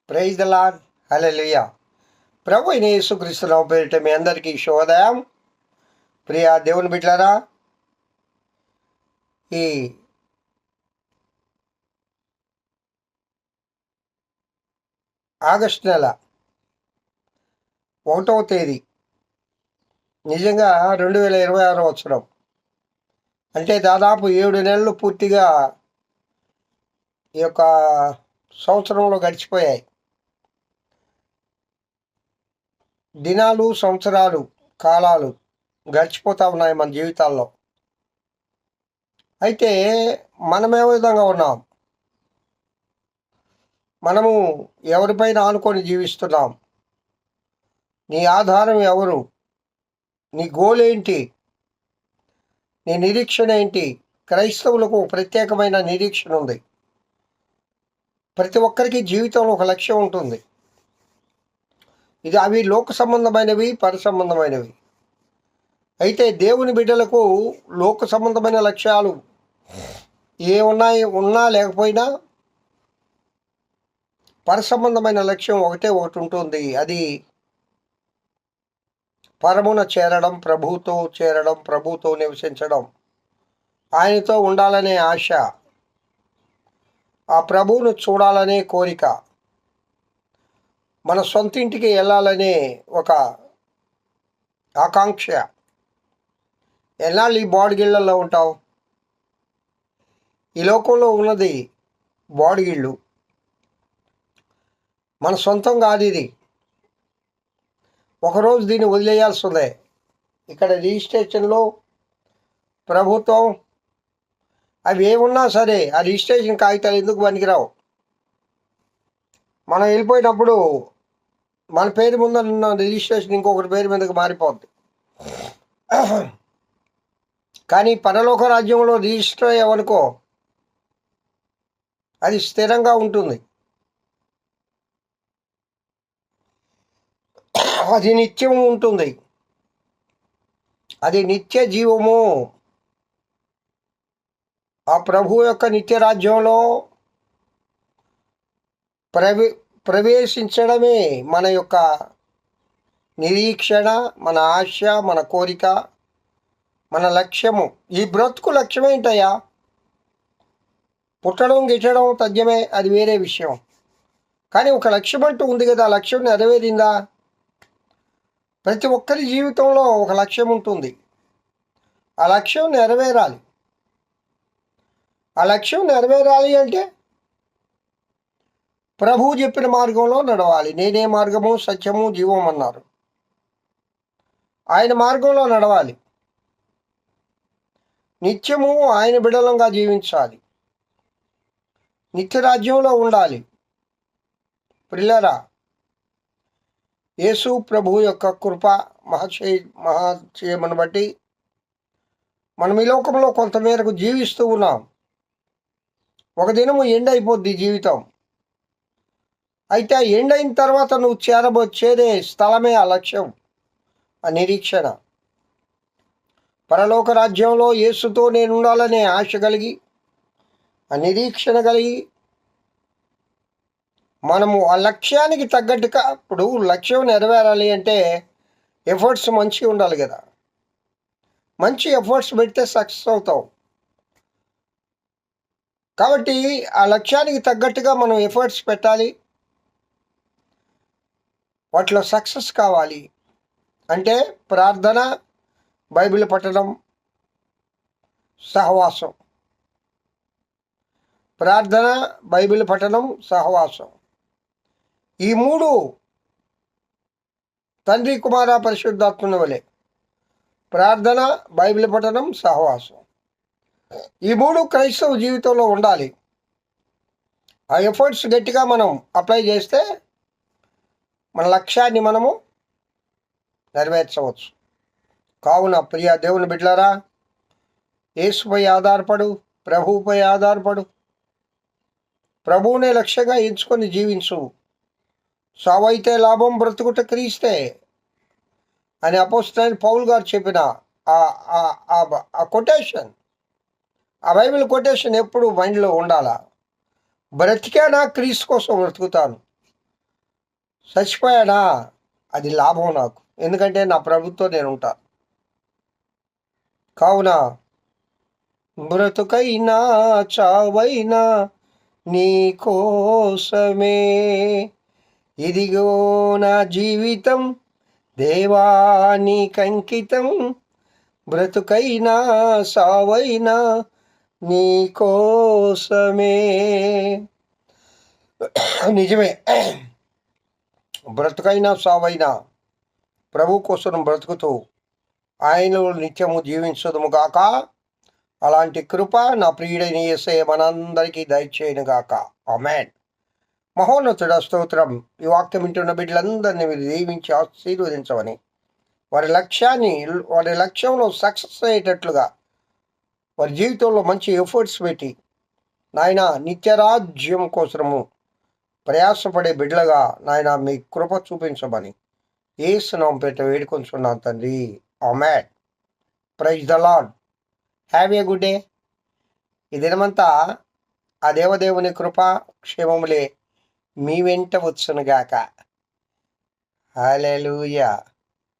Praise the Lord. Hallelujah. ప్రభు అయిన యేసుక్రీస్తు నామమున పేరిట మీ అందరికీ శుభోదయం. ప్రియ దేవుని బిడ్డలారా, ఈ ఆగస్టు నెల 1వ తేదీ నిజంగా 2026 సంవత్సరం అంటే దాదాపు 7 నెలలు పూర్తిగా ఈ యొక్క సంవత్సరంలో గడిచిపోయాయి. దినాలు, సంవత్సరాలు, కాలాలు గడిచిపోతూ ఉన్నాయి మన జీవితాల్లో. అయితే మనం ఏ విధంగా ఉన్నాం? మనము ఎవరిపైన ఆనుకొని జీవిస్తున్నాం? నీ ఆధారం ఎవరు? నీ గోల్ ఏంటి? నీ నిరీక్షణ ఏంటి? క్రైస్తవులకు ప్రత్యేకమైన నిరీక్షణ ఉంది. ప్రతి ఒక్కరికి జీవితంలో ఒక లక్ష్యం ఉంటుంది. అవి లోక సంబంధమైనవి, పర సంబంధమైనవి. అయితే దేవుని బిడ్డలకు లోక సంబంధమైన లక్ష్యాలు ఉన్నా లేకపోయినా పర సంబంధమైన లక్ష్యం ఒకటి ఉంటుంది. అది పరమున చేరడం, ప్రభుతో నివసించడం, ఆయనతో ఉండాలనే ఆశ, ఆ ప్రభువును చూడాలనే కోరిక, మన సొంత ఇంటికి వెళ్ళాలనే ఒక ఆకాంక్ష. ఎన్నాళ్ళు ఈ బాడిగిళ్ళల్లో ఉంటావు? ఈ లోకంలో ఉన్నది బాడిగిళ్ళు, మన సొంతం కాదు ఇది. ఒకరోజు దీన్ని వదిలేయాల్సిందే. ఇక్కడ రిజిస్ట్రేషన్లో ప్రభుత్వం అవి ఏమున్నా సరే ఆ రిజిస్ట్రేషన్ కాగితాలు ఎందుకు పనికిరావు. మనం వెళ్ళిపోయినప్పుడు మన పేరు ముందన్న రిజిస్ట్రేషన్ ఇంకొకటి పేరు మీదకి మారిపోద్ది. కానీ పరలోక రాజ్యంలో రిజిస్టర్ అయ్యావనుకో, అది స్థిరంగా ఉంటుంది. అది నిత్యము ఉంటుంది. అది నిత్య జీవము. ఆ ప్రభు యొక్క నిత్య రాజ్యంలో ప్రవేశించడమే మన యొక్క నిరీక్షణ, మన ఆశ, మన కోరిక, మన లక్ష్యము. ఈ బ్రతుకు లక్ష్యమేంటయ్యా? పుట్టడం గిట్టడం తథ్యమే, అది వేరే విషయం. కానీ ఒక లక్ష్యం అంటూ ఉంది కదా. ఆ లక్ష్యం నెరవేరిందా? ప్రతి ఒక్కరి జీవితంలో ఒక లక్ష్యం ఉంటుంది. ఆ లక్ష్యం నెరవేరాలి. ఆ లక్ష్యం నెరవేరాలి అంటే ప్రభువు చెప్పిన మార్గంలో నడవాలి. నేనే మార్గము, సత్యము, జీవం అన్నారు. ఆయన మార్గంలో నడవాలి. నిత్యము ఆయన బిడలంగా జీవించాలి. నిత్య రాజ్యంలో ఉండాలి. ప్రియులారా, యేసు ప్రభువు యొక్క కృప మహాశయమును బట్టి మనం ఈ లోకంలో కొంతమేరకు జీవిస్తూ ఉన్నాం. ఒక దినము ఎండ్ అయిపోద్ది జీవితం. అయితే ఆ ఎండ్ అయిన తర్వాత నువ్వు చేరే స్థలమే ఆ లక్ష్యం, ఆ నిరీక్షణ. పరలోక రాజ్యంలో యేసుతో నేను ఉండాలనే ఆశ కలిగి, ఆ నిరీక్షణ కలిగి, మనము ఆ లక్ష్యానికి తగ్గట్టుగా, ఇప్పుడు లక్ష్యం నెరవేరాలి అంటే ఎఫర్ట్స్ మంచిగా ఉండాలి కదా. మంచి ఎఫర్ట్స్ పెడితే సక్సెస్ అవుతావు. కాబట్టి ఆ లక్ష్యానికి తగ్గట్టుగా మనం ఎఫర్ట్స్ పెట్టాలి. వాటిలో సక్సెస్ కావాలి అంటే ప్రార్థన, బైబిల్ పఠనం, సహవాసం. ప్రార్థన, బైబిల్ పఠనం, సహవాసం. ఈ మూడు తండ్రి, కుమార, పరిశుద్ధాత్మని వలె. ప్రార్థన, బైబిల్ పఠనం, సహవాసం. ఈ మూడు క్రైస్తవ జీవితంలో ఉండాలి. ఆ ఎఫర్ట్స్ గట్టిగా మనం అప్లై చేస్తే మన లక్ష్యాన్ని మనము నెరవేర్చవచ్చు. కావున ప్రియ దేవుని బిడ్డలారా, యేసుపై ఆధారపడు, ప్రభువుపై ఆధారపడు. ప్రభువునే లక్ష్యంగా ఎంచుకొని జీవించు. సావైతే లాభం, బ్రతుకుట క్రీస్తే అని అపోస్తలుడైన పౌలు గారు చెప్పిన ఆ కొటేషన్, ఆ బైబిల్ కొటేషన్ ఎప్పుడు మైండ్లో ఉండాలా. బ్రతికేనా క్రీస్తు కోసం బ్రతుకుతాను, చచ్చిపోయానా, అది లాభం నాకు, ఎందుకంటే నా ప్రభుత్వం నేను ఉంటా. కావున బ్రతుకైనా చావైనా నీ కోసమే, ఇదిగో నా జీవితం దేవానికంకితం, బ్రతుకైనా సావైనా నీ కోసమే. నిజమే, బ్రతుకైనా సావైనా ప్రభు కోసం బ్రతుకుతూ ఆయనలో నిత్యము జీవించదుముగాక. అలాంటి కృప నా ప్రియుడైన యేసయ్య మనందరికీ దయచేయనుగాక. ఆమేన్. మహోన్నతుడ స్తోత్రం. ఈ వాక్యం వింటున్న బిడ్డలందరినీ మీరు దీవించి ఆశీర్వదించమని, వారి లక్ష్యంలో సక్సెస్ అయ్యేటట్లుగా వారి జీవితంలో మంచి ఎఫర్ట్స్ పెట్టి నాయన నిత్యరాజ్యం కోసము ప్రయాసపడే బిడ్డలుగా నాయన మీ కృప చూపించమని యేసు నామమున పేరిట వేడుకొంచున్నాను తండ్రి. Amen. Praise the Lord. Have a good day. ఈ దినమంతా ఆ దేవదేవుని కృప క్షేమములే మీ వెంట వచ్చునుగాక. హల్లెలూయా.